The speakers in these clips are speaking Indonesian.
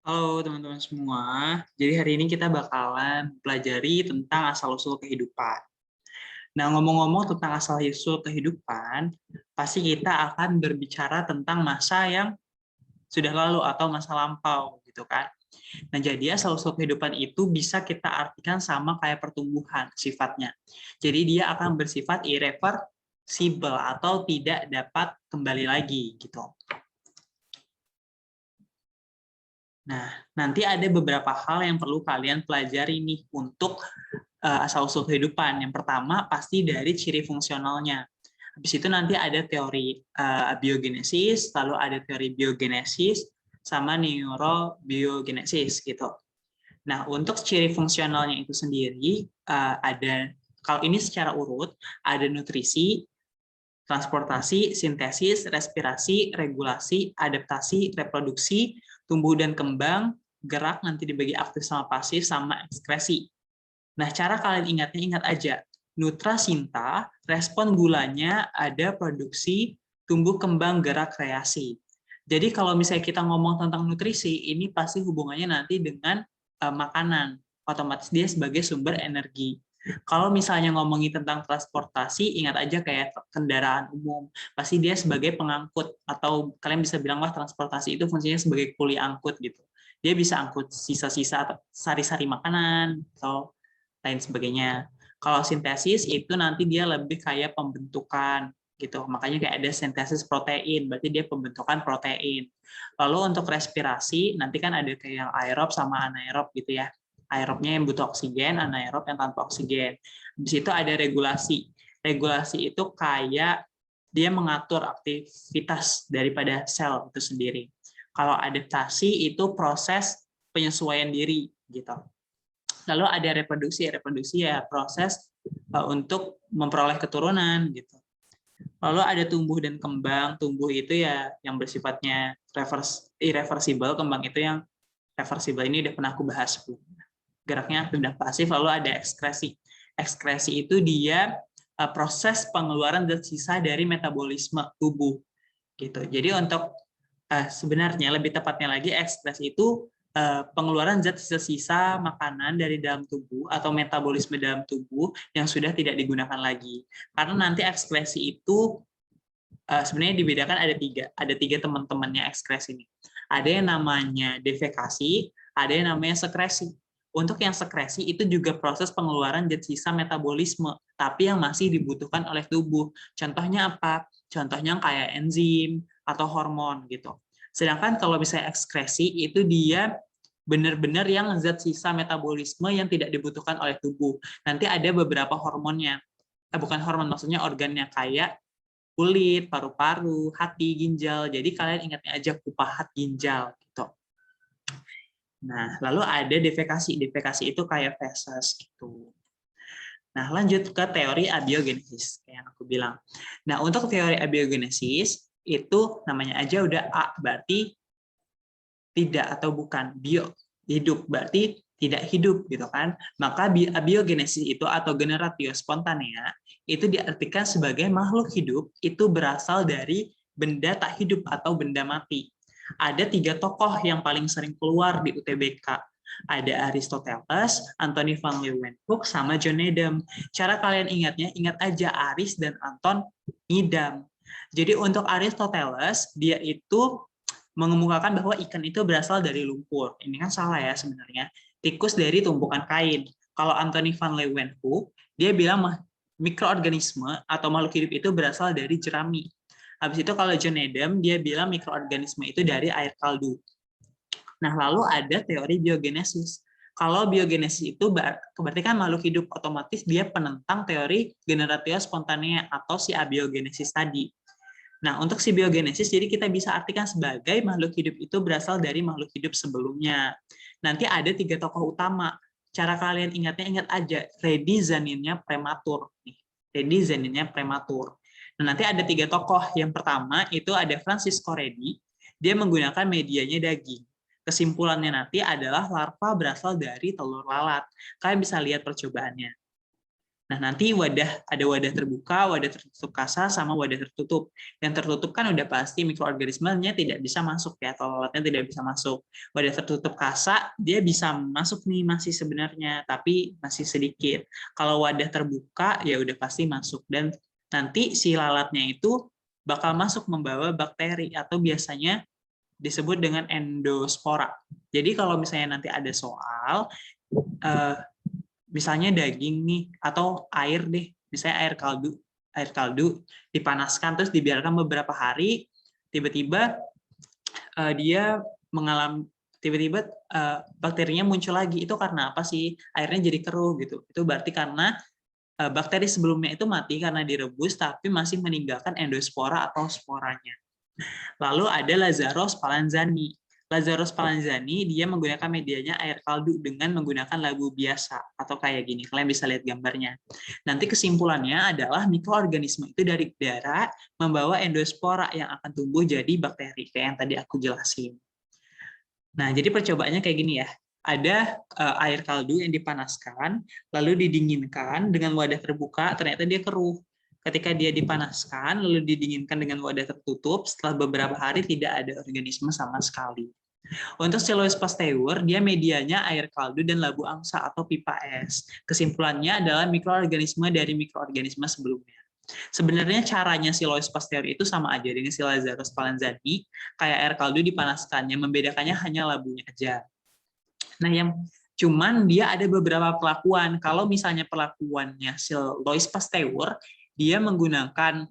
Halo teman-teman semua, jadi hari ini kita bakalan pelajari tentang asal-usul kehidupan. Nah, ngomong-ngomong tentang asal-usul kehidupan, pasti kita akan berbicara tentang masa yang sudah lalu atau masa lampau, gitu kan. Nah, jadi asal-usul kehidupan itu bisa kita artikan sama kayak pertumbuhan sifatnya. Jadi dia akan bersifat irreversible atau tidak dapat kembali lagi, gitu. Nah, nanti ada beberapa hal yang perlu kalian pelajari nih untuk asal-usul kehidupan. Yang pertama pasti dari ciri fungsionalnya. Habis itu nanti ada teori abiogenesis, lalu ada teori biogenesis, sama neurobiogenesis gitu. Nah, untuk ciri fungsionalnya itu sendiri ada, kalau ini secara urut, ada nutrisi, transportasi, sintesis, respirasi, regulasi, adaptasi, reproduksi, tumbuh dan kembang, gerak nanti dibagi aktif sama pasif, sama ekskresi. Nah, cara kalian ingatnya, ingat aja. Nutrasinta, respon gulanya ada produksi, tumbuh kembang, gerak, kreasi. Jadi kalau misalnya kita ngomong tentang nutrisi, ini pasti hubungannya nanti dengan makanan. Otomatis dia sebagai sumber energi. Kalau misalnya ngomongin tentang transportasi, ingat aja kayak kendaraan umum. Pasti dia sebagai pengangkut, atau kalian bisa bilang wah transportasi itu fungsinya sebagai kuli angkut gitu. Dia bisa angkut sisa-sisa sari-sari makanan, atau lain sebagainya. Kalau sintesis itu nanti dia lebih kayak pembentukan gitu. Makanya kayak ada sintesis protein, berarti dia pembentukan protein. Lalu untuk respirasi nanti kan ada kayak yang aerob sama anaerob gitu ya. Aerobnya yang butuh oksigen, anaerob yang tanpa oksigen. Di situ ada regulasi. Regulasi itu kayak dia mengatur aktivitas daripada sel itu sendiri. Kalau adaptasi itu proses penyesuaian diri gitu. Lalu ada reproduksi, reproduksi ya proses untuk memperoleh keturunan gitu. Lalu ada tumbuh dan kembang, tumbuh itu ya yang bersifatnya irreversible, kembang itu yang reversible, ini udah pernah aku bahas sebelumnya. Geraknya aktif dan pasif, lalu ada ekskresi. Ekskresi itu dia proses pengeluaran zat sisa dari metabolisme tubuh gitu. Jadi untuk sebenarnya lebih tepatnya lagi ekskresi itu pengeluaran zat sisa-sisa makanan dari dalam tubuh atau metabolisme dalam tubuh yang sudah tidak digunakan lagi. Karena nanti ekskresi itu sebenarnya dibedakan ada tiga teman-temannya ekskresi ini. Ada yang namanya defekasi, ada yang namanya sekresi. Untuk yang sekresi itu juga proses pengeluaran zat sisa metabolisme, tapi yang masih dibutuhkan oleh tubuh. Contohnya apa? Contohnya kayak enzim atau hormon gitu. Sedangkan kalau misalnya ekskresi itu dia benar-benar yang zat sisa metabolisme yang tidak dibutuhkan oleh tubuh. Nanti ada beberapa hormonnya. Bukan hormon, maksudnya organnya kayak kulit, paru-paru, hati, ginjal. Jadi kalian ingatnya aja kupahat ginjal gitu. Nah, lalu ada defekasi. Defekasi itu kayak feses gitu. Nah, lanjut ke teori abiogenesis kayak yang aku bilang. Nah, untuk teori abiogenesis itu namanya aja udah A, berarti tidak atau bukan. Bio, hidup, berarti tidak hidup gitu kan. Maka abiogenesis itu atau generatio spontanea itu diartikan sebagai makhluk hidup itu berasal dari benda tak hidup atau benda mati. Ada tiga tokoh yang paling sering keluar di UTBK. Ada Aristoteles, Anthony van Leeuwenhoek, sama John Needham. Cara kalian ingatnya, ingat aja Aris dan Anton Needham. Jadi untuk Aristoteles, dia itu mengemukakan bahwa ikan itu berasal dari lumpur. Ini kan salah ya sebenarnya. Tikus dari tumpukan kain. Kalau Anthony van Leeuwenhoek, dia bilang mikroorganisme atau makhluk hidup itu berasal dari jerami. Habis itu kalau John Needham, dia bilang mikroorganisme itu dari air kaldu. Nah, lalu ada teori biogenesis. Kalau biogenesis itu berarti kan makhluk hidup, otomatis dia penentang teori generatio spontanea atau si abiogenesis tadi. Nah, untuk si biogenesis, jadi kita bisa artikan sebagai makhluk hidup itu berasal dari makhluk hidup sebelumnya. Nanti ada tiga tokoh utama. Cara kalian ingatnya, ingat aja, Redi Zaninnya prematur. Redi Zaninnya prematur. Nah, nanti ada tiga tokoh. Yang pertama itu ada Francisco Redi. Dia menggunakan medianya daging. Kesimpulannya nanti adalah larva berasal dari telur lalat. Kalian bisa lihat percobaannya. Nah, nanti ada wadah terbuka, wadah tertutup kasa, sama wadah tertutup. Yang tertutup kan udah pasti mikroorganismenya tidak bisa masuk ya, atau lalatnya tidak bisa masuk. Wadah tertutup kasa, dia bisa masuk nih masih sebenarnya, tapi masih sedikit. Kalau wadah terbuka, ya udah pasti masuk. Dan nanti si lalatnya itu bakal masuk membawa bakteri, atau biasanya disebut dengan endospora. Jadi kalau misalnya nanti ada soal, misalnya daging nih atau air deh, misalnya air kaldu dipanaskan terus dibiarkan beberapa hari, tiba-tiba dia mengalami tiba-tiba bakterinya muncul lagi. Itu karena apa sih? Airnya jadi keruh gitu. Itu berarti karena bakteri sebelumnya itu mati karena direbus tapi masih meninggalkan endospora atau sporanya. Lalu ada Lazarus Spallanzani. Lazarus Spallanzani dia menggunakan medianya air kaldu dengan menggunakan labu biasa atau kayak gini. Kalian bisa lihat gambarnya. Nanti kesimpulannya adalah mikroorganisme itu dari udara membawa endospora yang akan tumbuh jadi bakteri kayak yang tadi aku jelasin. Nah, jadi percobaannya kayak gini ya. Ada air kaldu yang dipanaskan, lalu didinginkan dengan wadah terbuka, ternyata dia keruh. Ketika dia dipanaskan, lalu didinginkan dengan wadah tertutup, setelah beberapa hari tidak ada organisme sama sekali. Untuk Pseudomonas pasteur, dia medianya air kaldu dan labu angsa atau pipa es. Kesimpulannya adalah mikroorganisme dari mikroorganisme sebelumnya. Sebenarnya caranya Pseudomonas pasteur itu sama aja dengan si Lazarus Spallanzani, kayak air kaldu dipanaskan, yang membedakannya hanya labunya aja. Nah, cuman dia ada beberapa perlakuan. Kalau misalnya perlakuannya Pseudomonas pasteur, dia menggunakan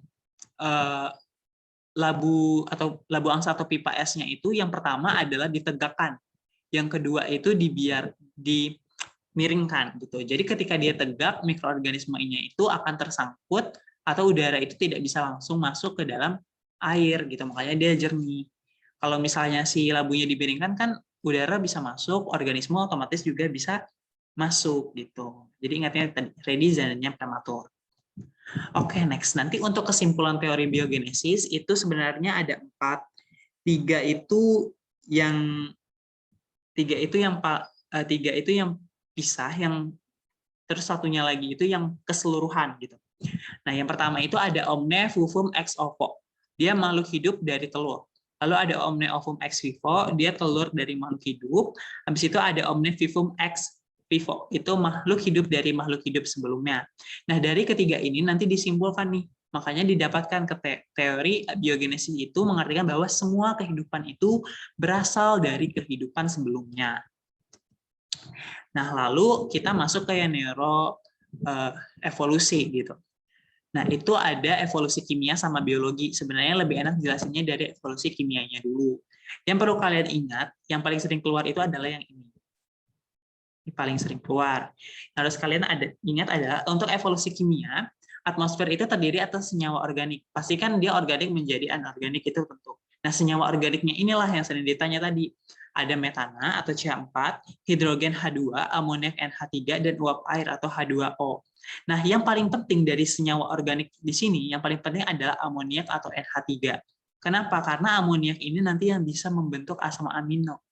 labu angsa atau pipa esnya itu, yang pertama adalah ditegakkan, yang kedua itu dimiringkan gitu. Jadi ketika dia tegak, mikroorganismenya itu akan tersangkut atau udara itu tidak bisa langsung masuk ke dalam air gitu, makanya dia jernih. Kalau misalnya si labunya dimiringkan kan udara bisa masuk, organisme otomatis juga bisa masuk gitu. Jadi ingatnya tadi ready zananya prematur. Oke, next. Nanti untuk kesimpulan teori biogenesis itu sebenarnya ada 4. 3 itu yang pisah, yang terus satunya lagi itu yang keseluruhan gitu. Nah, yang pertama itu ada omne fufum ex ovo. Dia makhluk hidup dari telur. Lalu ada omne ovum ex vivo, dia telur dari makhluk hidup. Habis itu ada omne vivum ex vivo, itu makhluk hidup dari makhluk hidup sebelumnya. Nah, dari ketiga ini nanti disimpulkan nih, makanya didapatkan ke teori biogenesis itu mengartikan bahwa semua kehidupan itu berasal dari kehidupan sebelumnya. Nah, lalu kita masuk ke evolusi gitu. Nah, itu ada evolusi kimia sama biologi. Sebenarnya lebih enak jelasinnya dari evolusi kimianya dulu. Yang perlu kalian ingat, yang paling sering keluar itu adalah yang ini. Ini paling sering keluar. Yang harus kalian ingat adalah untuk evolusi kimia, atmosfer itu terdiri atas senyawa organik. Pastikan dia organik menjadi anorganik itu tentu. Nah, senyawa organiknya inilah yang sering ditanya tadi. Ada metana atau CH4, hidrogen H2, amoniak NH3, dan uap air atau H2O. Nah, yang paling penting dari senyawa organik di sini, yang paling penting adalah amoniak atau NH3. Kenapa? Karena amoniak ini nanti yang bisa membentuk asam amino.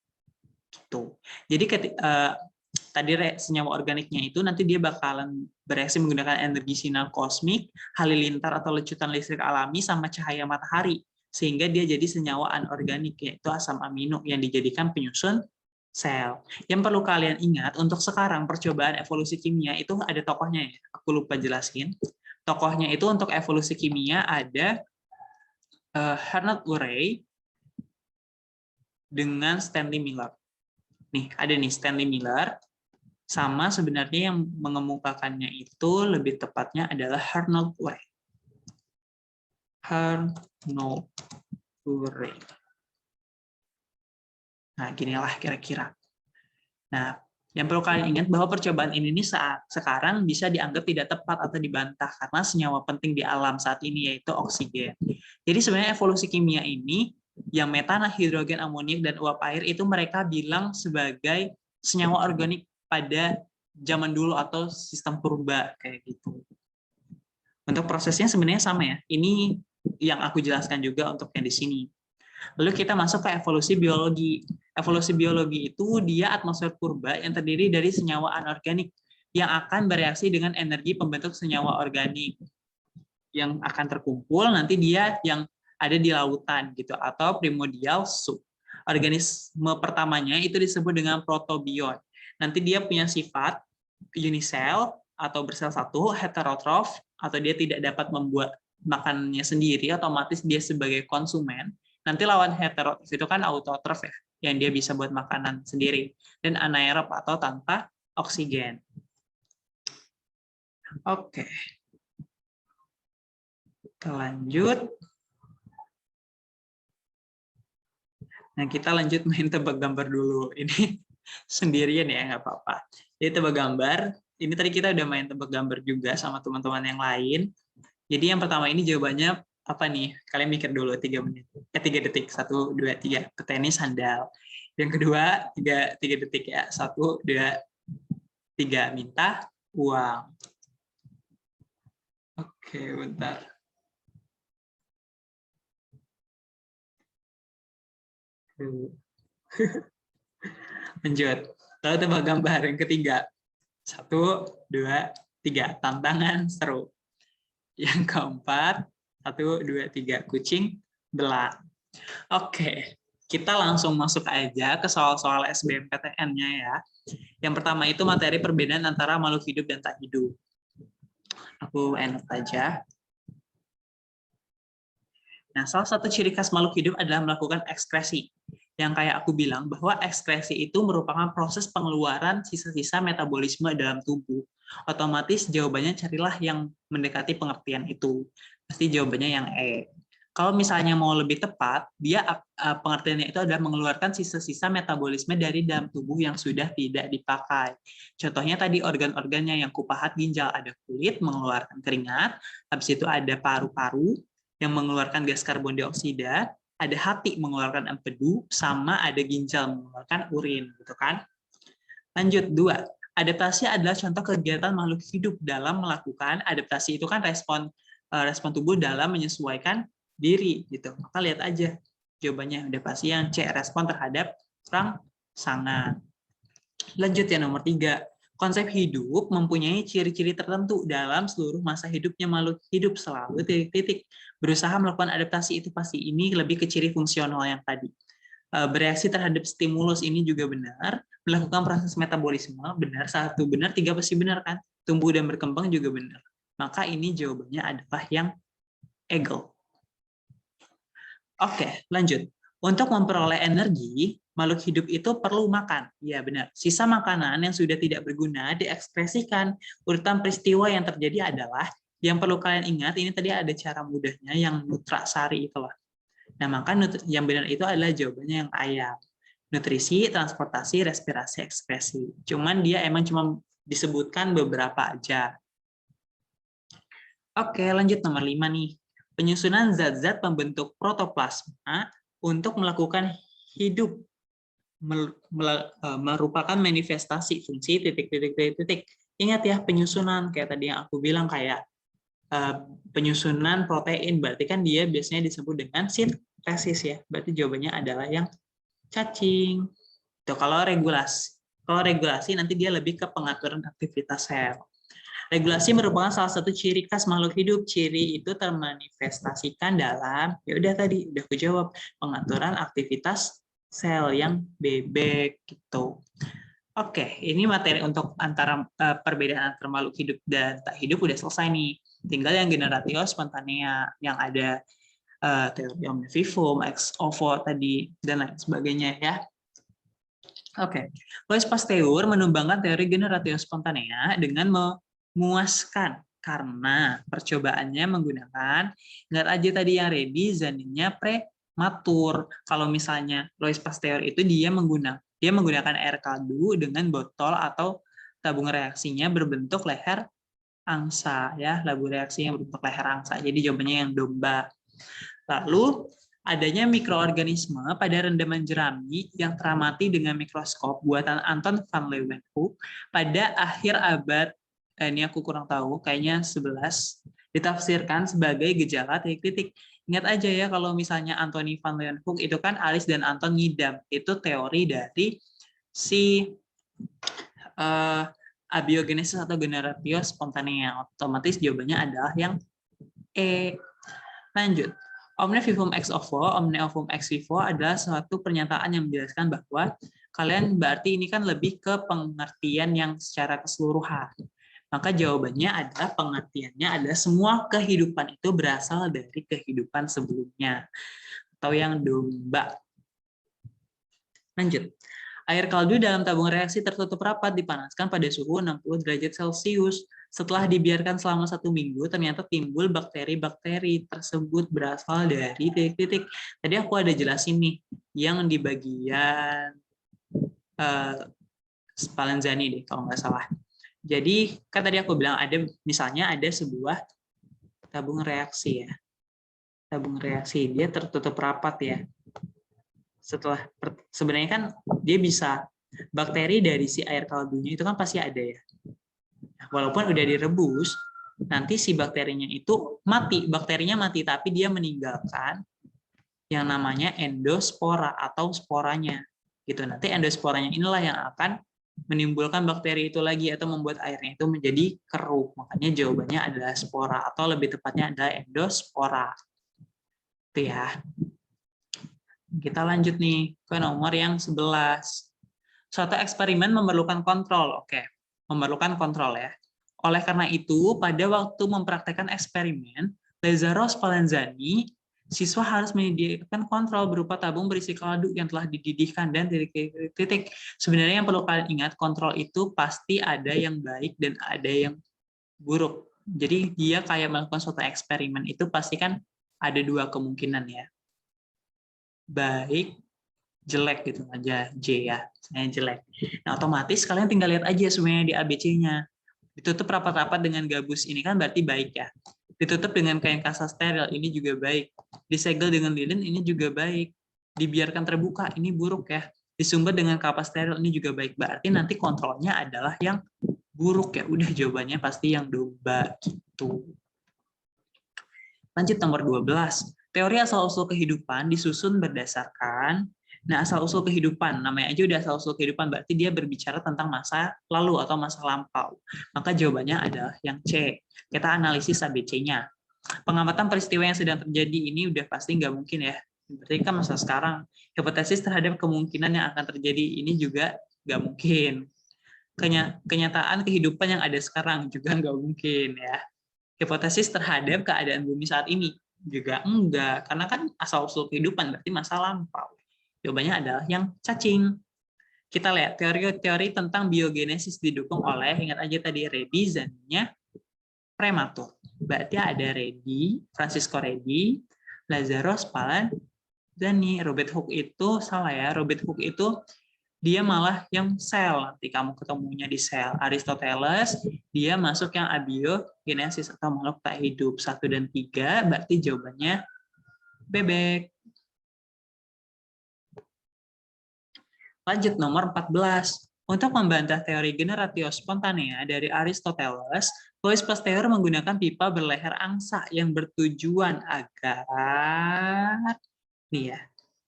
Gitu. Jadi tadi senyawa organiknya itu nanti dia bakalan bereaksi menggunakan energi sinar kosmik, halilintar atau lecutan listrik alami, sama cahaya matahari, sehingga dia jadi senyawa anorganik, yaitu asam amino yang dijadikan penyusun sel. Yang perlu kalian ingat, untuk sekarang percobaan evolusi kimia itu ada tokohnya ya, aku lupa jelasin. Tokohnya itu untuk evolusi kimia ada Ernest Urey dengan Stanley Miller. Nih, ada nih Stanley Miller, sama sebenarnya yang mengemukakannya itu lebih tepatnya adalah Ernest Urey. Ernest Urey. Nah, ginilah kira-kira. Nah, yang perlu kalian ingat bahwa percobaan ini sekarang bisa dianggap tidak tepat atau dibantah karena senyawa penting di alam saat ini yaitu oksigen. Jadi sebenarnya evolusi kimia ini yang metana, hidrogen, amoniak, dan uap air itu mereka bilang sebagai senyawa organik pada zaman dulu atau sistem purba kayak gitu. Untuk prosesnya sebenarnya sama ya. Ini yang aku jelaskan juga untuk yang di sini. Lalu kita masuk ke evolusi biologi. Evolusi biologi itu dia atmosfer purba yang terdiri dari senyawa anorganik. yang akan bereaksi dengan energi pembentuk senyawa organik yang akan terkumpul nanti dia yang ada di lautan gitu, atau primordial soup. Organisme pertamanya itu disebut dengan protobiont. Nanti dia punya sifat unisel atau bersel satu, heterotrof atau dia tidak dapat membuat makanannya sendiri, otomatis dia sebagai konsumen. Nanti lawan heterotrof itu kan autotrof ya, yang dia bisa buat makanan sendiri, dan anaerob atau tanpa oksigen. Oke. Kita lanjut. Nah, kita lanjut main tebak gambar dulu. Ini sendirian ya, nggak apa-apa. Jadi tebak gambar, ini tadi kita udah main tebak gambar juga sama teman-teman yang lain. Jadi yang pertama ini jawabannya apa nih? Kalian mikir dulu 3 menit. 3 detik. 1, 2, 3. Petenis sandal. Yang kedua, 3 detik ya. 1, 2, 3. Minta uang. Oke, bentar. Lanjut. Lalu tebak gambar yang ketiga. 1, 2, 3. Tantangan seru. Yang keempat, 1, 2, 3. Kucing belang. Oke, kita langsung masuk aja ke soal-soal SBMPTN-nya ya. Yang pertama itu materi perbedaan antara makhluk hidup dan tak hidup. Aku enak aja. Nah, salah satu ciri khas makhluk hidup adalah melakukan ekskresi. Yang kayak aku bilang, bahwa ekskresi itu merupakan proses pengeluaran sisa-sisa metabolisme dalam tubuh. Otomatis jawabannya carilah yang mendekati pengertian itu. Pasti jawabannya yang E. Kalau misalnya mau lebih tepat, dia pengertiannya itu adalah mengeluarkan sisa-sisa metabolisme dari dalam tubuh yang sudah tidak dipakai. Contohnya tadi organ-organnya yang kupahat ginjal, ada kulit mengeluarkan keringat, habis itu ada paru-paru yang mengeluarkan gas karbon dioksida, ada hati mengeluarkan empedu, sama ada ginjal mengeluarkan urin, gitu kan? Lanjut 2. Adaptasi adalah contoh kegiatan makhluk hidup dalam melakukan adaptasi. Itu kan respon tubuh dalam menyesuaikan diri, gitu. Maka lihat aja jawabannya, udah pasti yang C, respon terhadap rangsangan. Lanjut ya nomor 3. Konsep hidup mempunyai ciri-ciri tertentu dalam seluruh masa hidupnya makhluk hidup, selalu titik-titik berusaha melakukan adaptasi. Itu pasti ini lebih ke ciri fungsional yang tadi. Bereaksi terhadap stimulus ini juga benar, melakukan proses metabolisme benar, 1 benar, 3 pasti benar kan, tumbuh dan berkembang juga benar. Maka ini jawabannya adalah yang Egel. Oke, lanjut. Untuk memperoleh energi, makhluk hidup itu perlu makan. Ya benar. Sisa makanan yang sudah tidak berguna diekspresikan. Urutan peristiwa yang terjadi adalah, yang perlu kalian ingat, ini tadi ada cara mudahnya yang nutrasari itulah. Nah, maka yang benar itu adalah jawabannya yang ayam. Nutrisi, transportasi, respirasi, ekspresi. Cuman dia emang cuma disebutkan beberapa aja. Oke, lanjut nomor 5 nih. Penyusunan zat-zat pembentuk protoplasma untuk melakukan hidup merupakan manifestasi fungsi titik-titik. Ingat ya, penyusunan kayak tadi yang aku bilang, kayak penyusunan protein, berarti kan dia biasanya disebut dengan sintesis ya. Berarti jawabannya adalah yang cacing. Tuh, kalau regulasi nanti dia lebih ke pengaturan aktivitas sel. Regulasi merupakan salah satu ciri khas makhluk hidup. Ciri itu termanifestasikan dalam, ya udah tadi udah aku jawab, pengaturan aktivitas sel yang bebek gitu. Oke, ini materi untuk perbedaan antara makhluk hidup dan tak hidup udah selesai nih. Tinggal yang generatio spontanea, yang ada teori omnivivum, ex ovo tadi, dan lain sebagainya ya. Oke, Louis Pasteur menumbangkan teori generatio spontanea dengan memuaskan karena percobaannya menggunakan, ingat aja tadi yang ready, janinnya prematur. Kalau misalnya Louis Pasteur itu dia menggunakan air kaldu dengan botol atau tabung reaksinya berbentuk leher angsa ya, tabung reaksi yang berbentuk leher angsa. Jadi jawabannya yang domba. Lalu adanya mikroorganisme pada rendaman jerami yang teramati dengan mikroskop buatan Anton van Leeuwenhoek pada akhir abad, ini aku kurang tahu, kayaknya 11, ditafsirkan sebagai gejala titik-titik. Ingat aja ya, kalau misalnya Anthony van Leeuwenhoek itu kan Alice dan Anton ngidam, itu teori dari si abiogenesis atau generatio spontanea. Otomatis jawabannya adalah yang E. Lanjut. Omne vivum ex ovo, omne ovum ex vivo adalah suatu pernyataan yang menjelaskan bahwa kalian berarti ini kan lebih ke pengertian yang secara keseluruhan. Maka jawabannya adalah pengertiannya adalah semua kehidupan itu berasal dari kehidupan sebelumnya. Atau yang domba. Lanjut. Air kaldu dalam tabung reaksi tertutup rapat dipanaskan pada suhu 60 derajat Celcius. Setelah dibiarkan selama 1 minggu, ternyata timbul bakteri-bakteri tersebut berasal dari titik-titik. Tadi aku ada jelasin nih, yang di bagian Spallanzani deh, kalau nggak salah. Jadi, kan tadi aku bilang ada, misalnya ada sebuah tabung reaksi ya. Tabung reaksi, dia tertutup rapat ya. Sebenarnya kan dia bisa bakteri dari si air kaldunya itu kan pasti ada ya. Walaupun udah direbus, nanti si bakterinya itu mati, bakterinya mati tapi dia meninggalkan yang namanya endospora atau sporanya. Gitu. Nanti endosporanya inilah yang akan menimbulkan bakteri itu lagi atau membuat airnya itu menjadi keruh. Makanya jawabannya adalah spora atau lebih tepatnya adalah endospora. Itu ya. Kita lanjut nih ke nomor yang 11. Suatu eksperimen memerlukan kontrol. Oke, memerlukan kontrol ya. Oleh karena itu, pada waktu mempraktekkan eksperimen, Lazzaro Spallanzani, siswa harus menyediakan kontrol berupa tabung berisi kaldu yang telah dididihkan dan titik-titik. Sebenarnya yang perlu kalian ingat, kontrol itu pasti ada yang baik dan ada yang buruk. Jadi dia kayak melakukan suatu eksperimen itu pasti kan ada 2 kemungkinan ya. Baik, jelek gitu aja, J ya, saya jelek. Nah, otomatis kalian tinggal lihat aja semuanya di ABC-nya. Ditutup rapat-rapat dengan gabus ini kan berarti baik ya. Ditutup dengan kain kasa steril ini juga baik. Disegel dengan lilin ini juga baik. Dibiarkan terbuka ini buruk ya. Disumbat dengan kapas steril ini juga baik. Berarti nanti kontrolnya adalah yang buruk ya. Udah jawabannya pasti yang domba gitu. Lanjut nomor 12. Teori asal-usul kehidupan disusun berdasarkan, nah asal-usul kehidupan, namanya aja udah asal-usul kehidupan, berarti dia berbicara tentang masa lalu atau masa lampau. Maka jawabannya adalah yang C. Kita analisis ABC-nya. Pengamatan peristiwa yang sedang terjadi ini udah pasti nggak mungkin ya. Berarti kan masa sekarang. Hipotesis terhadap kemungkinan yang akan terjadi ini juga nggak mungkin. Kenyataan kehidupan yang ada sekarang juga nggak mungkin ya. Hipotesis terhadap keadaan bumi saat ini juga enggak, karena kan asal-usul kehidupan berarti masa lampau. Jawabannya adalah yang cacing. Kita lihat teori-teori tentang biogenesis didukung oleh, ingat aja tadi Redi, Zaninya, prematur. Berarti ada Redi, Francisco Redi, Lazzaro Spallanzani. Robert Hooke itu salah ya, Robert Hooke itu dia malah yang sel, nanti kamu ketemunya di sel. Aristoteles, dia masuk yang abiogenesis atau makhluk tak hidup. 1 dan 3, berarti jawabannya bebek. Lanjut nomor 14. Untuk membantah teori generatio spontanea dari Aristoteles, Louis Pasteur menggunakan pipa berleher angsa yang bertujuan agar nih ya,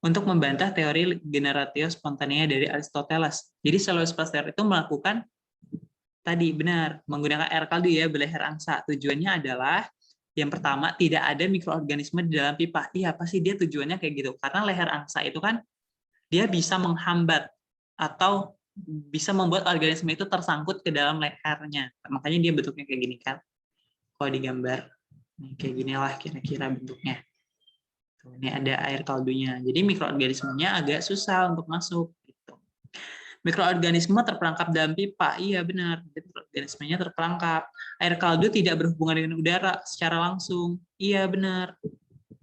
untuk membantah teori generatio spontanea dari Aristoteles. Jadi Louis Pasteur itu melakukan tadi benar menggunakan air kaldu ya berleher angsa. Tujuannya adalah yang pertama tidak ada mikroorganisme di dalam pipa. Iya pasti dia tujuannya kayak gitu. Karena leher angsa itu kan dia bisa menghambat atau bisa membuat organisme itu tersangkut ke dalam lehernya. Makanya dia bentuknya kayak gini kan. Kalau digambar kayak ginilah kira-kira bentuknya. Ini ada air kaldunya. Jadi mikroorganismenya agak susah untuk masuk. Gitu. Mikroorganisme terperangkap dalam pipa. Iya benar. Mikroorganismenya terperangkap. Air kaldu tidak berhubungan dengan udara secara langsung. Iya benar.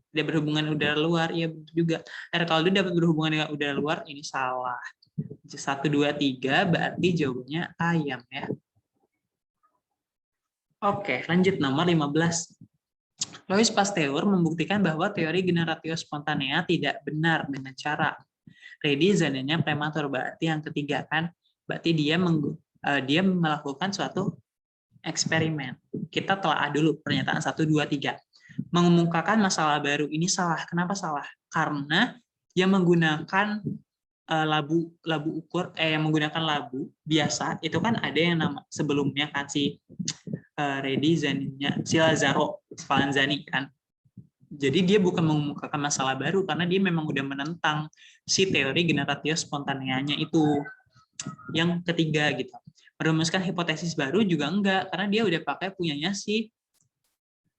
Tidak berhubungan dengan udara luar. Iya benar juga. Air kaldu dapat berhubungan dengan udara luar. Ini salah. 1, 2, 3 berarti jawabannya ayam ya. Oke, lanjut nomor 15. Louis Pasteur membuktikan bahwa teori generatio spontanea tidak benar dengan cara Redi, Zaninya, prematur. Berarti yang ketiga kan, berarti dia melakukan suatu eksperimen. Kita telah dulu pernyataan 1, 2, 3. Mengemukakan masalah baru ini salah. Kenapa salah? Karena yang menggunakan labu ukur yang menggunakan labu biasa itu kan ada yang nama sebelumnya kan si Reddy Zaninnya si Lazzaro Spallanzani kan. Jadi dia bukan mengemukakan masalah baru karena dia memang udah menentang si teori generatio spontaneanya itu. Yang ketiga gitu. Merumuskan hipotesis baru juga enggak karena dia udah pakai punyanya si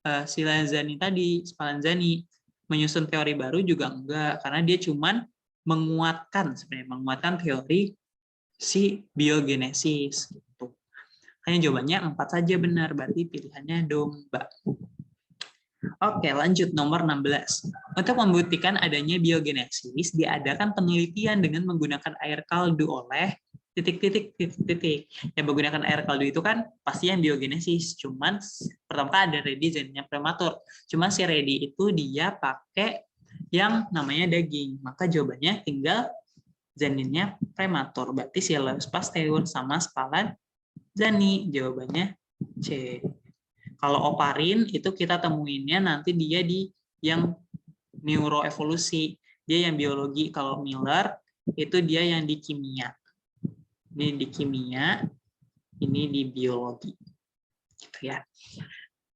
Lazzani tadi, Spallanzani. Menyusun teori baru juga enggak karena dia cuman menguatkan teori si biogenesis gitu. Hanya jawabannya 4 saja benar, berarti pilihannya domba. Oke, lanjut nomor 16. Untuk membuktikan adanya biogenesis, diadakan penelitian dengan menggunakan air kaldu oleh titik-titik. Yang menggunakan air kaldu itu kan pasti yang biogenesis. Cuman pertama kan ada Reddy janinnya prematur. Cuman si Reddy itu dia pakai yang namanya daging. Maka jawabannya tinggal janinnya prematur. Berarti si Alois Pasteur sama Spallanzani. Jawabannya C. Kalau oparin itu kita temuinnya nanti dia di yang neuroevolusi, dia yang biologi. Kalau Miller itu dia yang di kimia. Ini di kimia, ini di biologi. Gitu ya.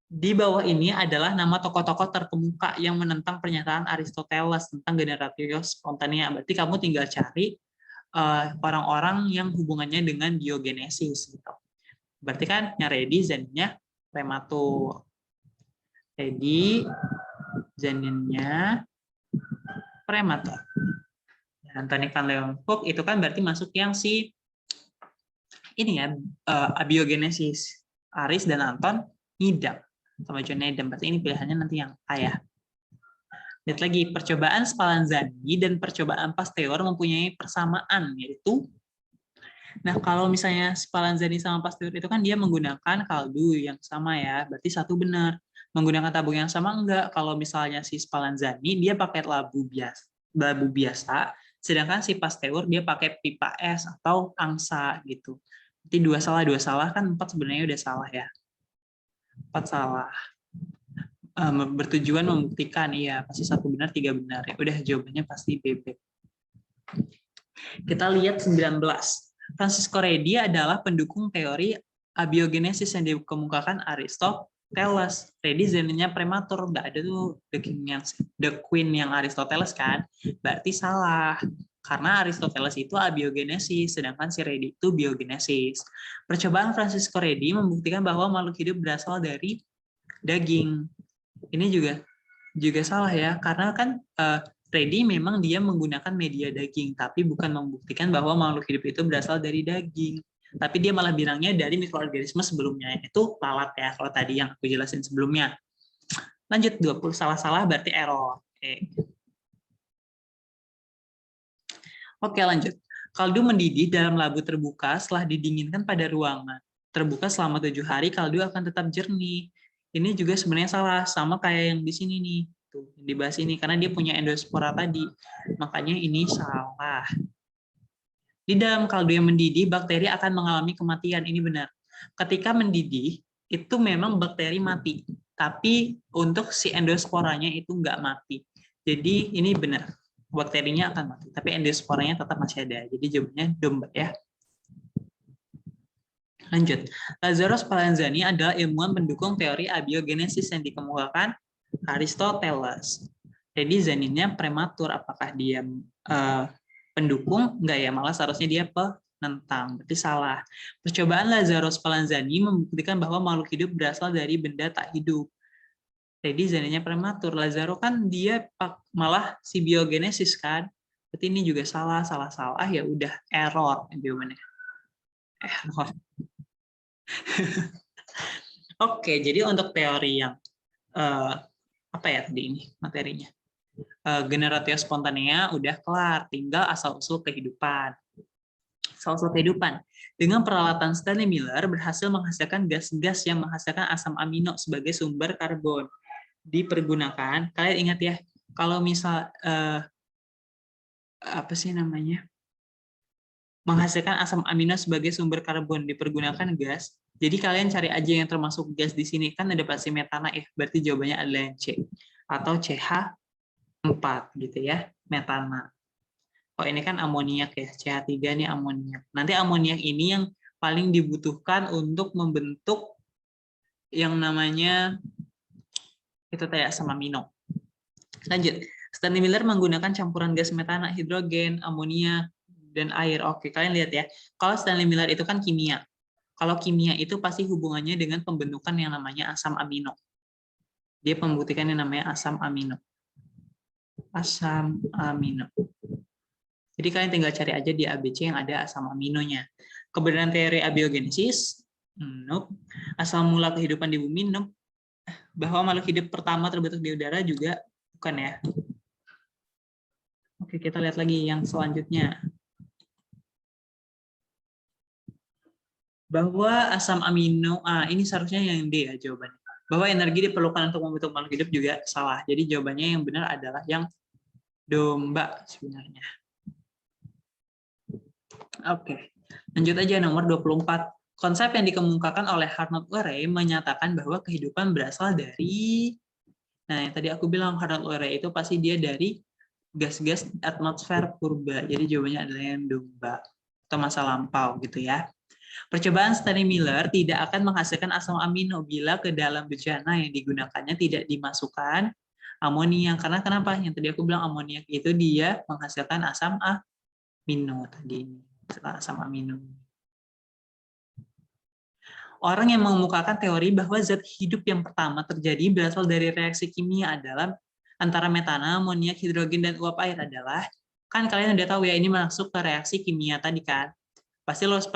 Di bawah ini adalah nama tokoh-tokoh terkemuka yang menentang pernyataan Aristoteles tentang generatio spontanea. Berarti kamu tinggal cari orang-orang yang hubungannya dengan biogenesis gitu. Berarti kan yang Reddy janinnya prematur. Reddy janinnya prematur. Anthony van Leeuwenhoek itu kan berarti masuk yang si ini ya abiogenesis. Aris dan Anton ngidam sama John Needham. Berarti ini pilihannya nanti yang A ya. Lihat lagi, percobaan Spallanzani dan percobaan Pasteur mempunyai persamaan, yaitu nah kalau misalnya Spallanzani sama Pasteur itu kan dia menggunakan kaldu yang sama ya, berarti satu benar. Menggunakan tabung yang sama enggak. Kalau misalnya si Spallanzani dia pakai labu biasa, sedangkan si Pasteur dia pakai pipa es atau angsa gitu. Berarti dua salah kan 4 sebenarnya udah salah ya. 4 salah. Bertujuan membuktikan iya pasti 1 benar 3 benar ya. Udah jawabannya pasti BB. Kita lihat 19. Francisco Reddy adalah pendukung teori abiogenesis yang dikemukakan Aristoteles. Reddy janinnya prematur, nggak ada tuh the queen yang Aristoteles kan, berarti salah. Karena Aristoteles itu abiogenesis, sedangkan si Reddy itu biogenesis. Percobaan Francisco Reddy membuktikan bahwa makhluk hidup berasal dari daging. Ini juga salah ya, karena kan Reddy memang dia menggunakan media daging, tapi bukan membuktikan bahwa makhluk hidup itu berasal dari daging. Tapi dia malah bilangnya dari mikroorganisme sebelumnya. Itu lalat ya, kalau tadi yang aku jelasin sebelumnya. Lanjut, 20 salah-salah berarti error. Oke, lanjut. Kaldu mendidih dalam labu terbuka setelah didinginkan pada ruangan. Terbuka selama 7 hari, kaldu akan tetap jernih. Ini juga sebenarnya salah, sama kayak yang di sini nih. Tuh, dibahas ini karena dia punya endospora tadi. Makanya ini salah. Di dalam kaldu yang mendidih, bakteri akan mengalami kematian. Ini benar. Ketika mendidih, itu memang bakteri mati. Tapi untuk si endosporanya itu nggak mati. Jadi ini benar. Bakterinya akan mati. Tapi endosporanya tetap masih ada. Jadi jawabannya domba ya. Lanjut. Lazzaro Spallanzani adalah ilmuwan pendukung teori abiogenesis yang dikemukakan Aristoteles. Jadi janinnya prematur. Apakah dia pendukung? Enggak ya, malah seharusnya dia penentang. Berarti salah. Percobaan Lazzaro Spallanzani membuktikan bahwa makhluk hidup berasal dari benda tak hidup. Jadi janinnya prematur. Lazzaro kan dia malah si biogenesis kan. Berarti ini juga salah. Ya udah error jawabannya. Error. Oke, jadi untuk teori yang apa ya tadi ini materinya? Generatio spontanea udah kelar, tinggal asal-usul kehidupan. Asal-usul kehidupan. Dengan peralatan Stanley Miller berhasil menghasilkan gas-gas yang menghasilkan asam amino sebagai sumber karbon. Dipergunakan, kalian ingat ya, kalau misal apa sih namanya? Menghasilkan asam amino sebagai sumber karbon dipergunakan gas. Jadi kalian cari aja yang termasuk gas di sini, kan ada pasti metana ya, berarti jawabannya adalah yang C atau CH4 gitu ya, metana. Oh, ini kan amoniak ya, CH3 ini amoniak. Nanti amoniak ini yang paling dibutuhkan untuk membentuk yang namanya itu tadi asam amino. Lanjut. Stanley Miller menggunakan campuran gas metana, hidrogen, amonia, dan air. Oke, kalian lihat ya. Kalau Stanley Miller itu kan kimia. Kalau kimia itu pasti hubungannya dengan pembentukan yang namanya asam amino. Dia membuktikan yang namanya asam amino. Asam amino. Jadi kalian tinggal cari aja di ABC yang ada asam aminonya. Kebenaran teori abiogenesis? Nope. Asal mula kehidupan di bumi? Nope. Bahwa makhluk hidup pertama terbentuk di udara juga bukan ya. Oke, kita lihat lagi yang selanjutnya. Bahwa asam amino, ini seharusnya yang D ya jawabannya. Bahwa energi diperlukan untuk membentuk makhluk hidup juga salah. Jadi jawabannya yang benar adalah yang domba sebenarnya. Oke, lanjut aja nomor 24. Konsep yang dikemukakan oleh Arnold Urey menyatakan bahwa kehidupan berasal dari, nah yang tadi aku bilang Arnold Urey itu pasti dia dari gas-gas atmosfer purba. Jadi jawabannya adalah yang domba atau masa lampau gitu ya. Percobaan Stanley Miller tidak akan menghasilkan asam amino bila ke dalam bejana yang digunakannya tidak dimasukkan amoniak. Karena kenapa? Yang tadi aku bilang amoniak itu dia menghasilkan asam amino tadi ini. Asam amino. Orang yang mengemukakan teori bahwa zat hidup yang pertama terjadi berasal dari reaksi kimia adalah antara metana, amoniak, hidrogen, dan uap air adalah, kan kalian udah tahu ya ini masuk ke reaksi kimia tadi kan. Pasti Louis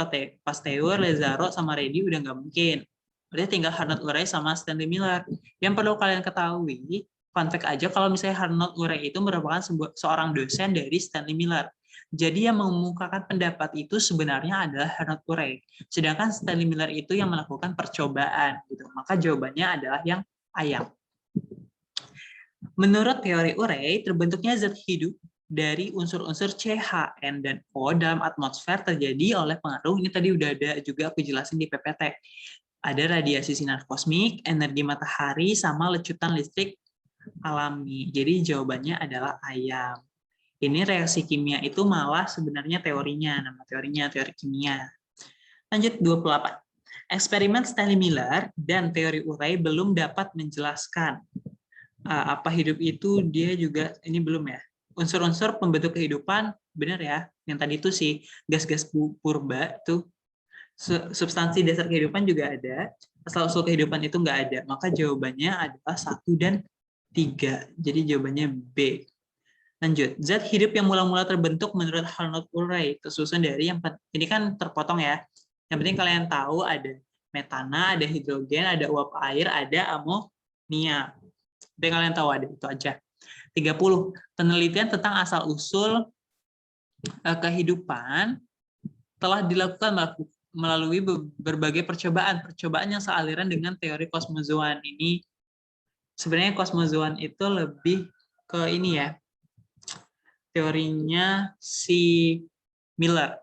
Pasteur, Lazaro, sama Redi udah nggak mungkin. Berarti tinggal Arnold Urey sama Stanley Miller. Yang perlu kalian ketahui, fun fact aja kalau misalnya Arnold Urey itu merupakan seorang dosen dari Stanley Miller. Jadi yang mengemukakan pendapat itu sebenarnya adalah Arnold Urey. Sedangkan Stanley Miller itu yang melakukan percobaan. Gitu. Maka jawabannya adalah yang ayam. Menurut teori Urey, terbentuknya zat hidup dari unsur-unsur C, H, N, dan O dalam atmosfer terjadi oleh pengaruh, ini tadi udah ada juga aku jelasin di PPT. Ada radiasi sinar kosmik, energi matahari, sama lecutan listrik alami. Jadi jawabannya adalah ayam. Ini reaksi kimia itu malah sebenarnya teorinya, nama teorinya teori kimia. Lanjut 28. Eksperimen Stanley Miller dan teori Urey belum dapat menjelaskan apa hidup itu, dia juga ini belum ya. Unsur-unsur pembentuk kehidupan benar ya. Yang tadi itu sih gas-gas purba tuh substansi dasar kehidupan juga ada. Asal-usul kehidupan itu nggak ada. Maka jawabannya adalah 1 dan 3. Jadi jawabannya B. Lanjut, zat hidup yang mula-mula terbentuk menurut Arnold Urey tersusun dari yang ini kan terpotong ya. Yang penting kalian tahu ada metana, ada hidrogen, ada uap air, ada amonia. Yang kalian tahu ada itu aja. 30. Penelitian tentang asal-usul kehidupan telah dilakukan melalui berbagai percobaan yang sealiran dengan teori kosmozoan. Ini sebenarnya kosmozoan itu lebih ke ini ya. Teorinya si Miller.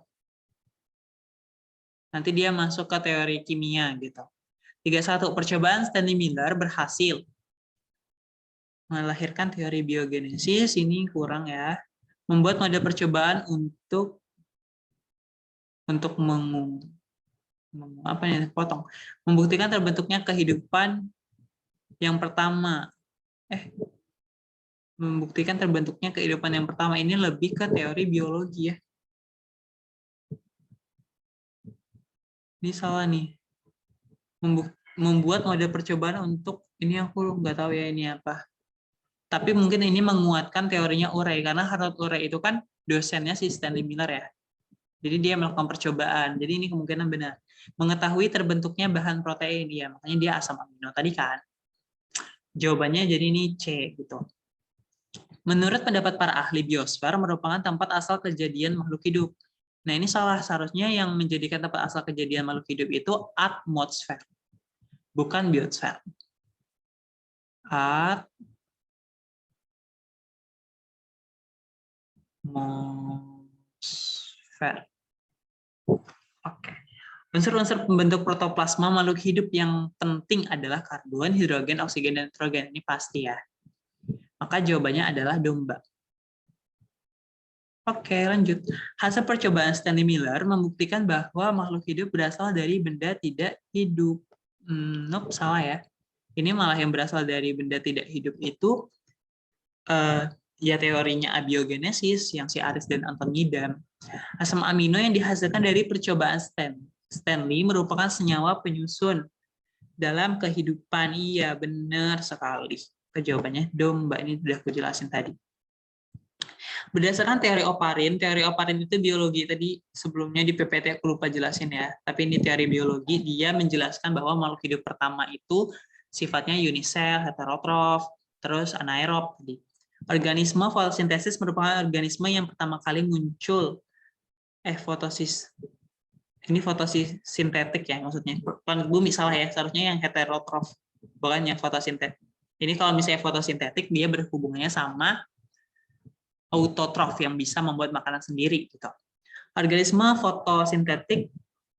Nanti dia masuk ke teori kimia gitu. 31. Percobaan Stanley Miller berhasil melahirkan teori biogenesis, ini kurang ya. Membuat model percobaan untuk membuktikan terbentuknya kehidupan yang pertama. Membuktikan terbentuknya kehidupan yang pertama ini lebih ke teori biologi ya. Ini salah nih. Membuat model percobaan untuk ini aku nggak tahu ya ini apa. Tapi mungkin ini menguatkan teorinya Urey karena Arnold Urey itu kan dosennya si Stanley Miller ya. Jadi dia melakukan percobaan. Jadi ini kemungkinan benar. Mengetahui terbentuknya bahan protein ya, makanya dia asam amino tadi kan. Jawabannya jadi ini C gitu. Menurut pendapat para ahli biosfer merupakan tempat asal kejadian makhluk hidup. Nah, ini salah, seharusnya yang menjadikan tempat asal kejadian makhluk hidup itu atmosfer. Bukan biosfer. Atmosfer. Oke. Unsur-unsur pembentuk protoplasma makhluk hidup yang penting adalah karbon, hidrogen, oksigen, dan nitrogen. Ini pasti ya. Maka jawabannya adalah domba. Oke, lanjut. Hasil percobaan Stanley Miller membuktikan bahwa makhluk hidup berasal dari benda tidak hidup. Nope, salah ya. Ini malah yang berasal dari benda tidak hidup itu ya teorinya abiogenesis yang si Aris dan Anton ngidam. Asam amino yang dihasilkan dari percobaan Stanley merupakan senyawa penyusun dalam kehidupan. Iya, benar sekali. Jawabannya dong, Mbak, ini sudah aku jelasin tadi. Berdasarkan teori Oparin itu biologi. Tadi sebelumnya di PPT aku lupa jelasin ya, tapi ini teori biologi. Dia menjelaskan bahwa makhluk hidup pertama itu sifatnya unisel, heterotrof, terus anaerob. Organisme fotosintesis merupakan organisme yang pertama kali muncul. Ini fotosintetik ya maksudnya. Bumi salah ya, seharusnya yang heterotrof, bukan yang fotosintetik. Ini kalau misalnya fotosintetik, dia berhubungannya sama autotrof yang bisa membuat makanan sendiri gitu. Organisme fotosintetik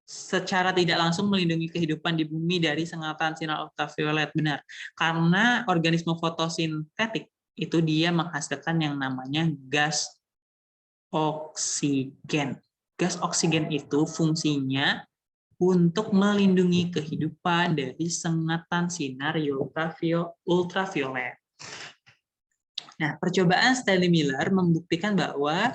secara tidak langsung melindungi kehidupan di bumi dari sengatan sinar ultraviolet. Benar. Karena organisme fotosintetik itu dia menghasilkan yang namanya gas oksigen. Gas oksigen itu fungsinya untuk melindungi kehidupan dari sengatan sinar ultraviolet. Nah, percobaan Stanley Miller membuktikan bahwa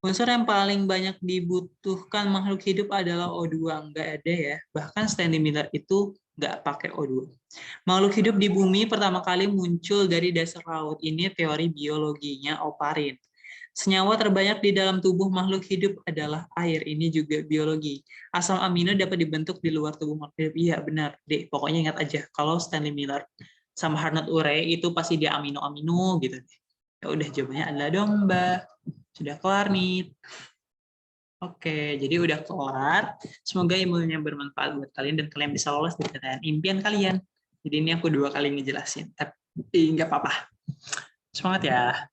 unsur yang paling banyak dibutuhkan makhluk hidup adalah O2. Nggak ada ya. Bahkan Stanley Miller itu nggak pakai O2. Makhluk hidup di bumi pertama kali muncul dari dasar laut. Ini teori biologinya Oparin. Senyawa terbanyak di dalam tubuh makhluk hidup adalah air. Ini juga biologi. Asam amino dapat dibentuk di luar tubuh makhluk hidup. Iya, benar. Dek, pokoknya ingat aja. Kalau Stanley Miller sama Arnold Urey itu pasti dia amino-amino gitu. Ya udah, jawabannya adalah dong, Mbak. Sudah kelar nih. Oke, jadi udah kelar. Semoga ilmunya bermanfaat buat kalian dan kalian bisa lolos di pertanyaan impian kalian. Jadi ini aku 2 kali ngejelasin, tapi nggak apa-apa. Semangat ya.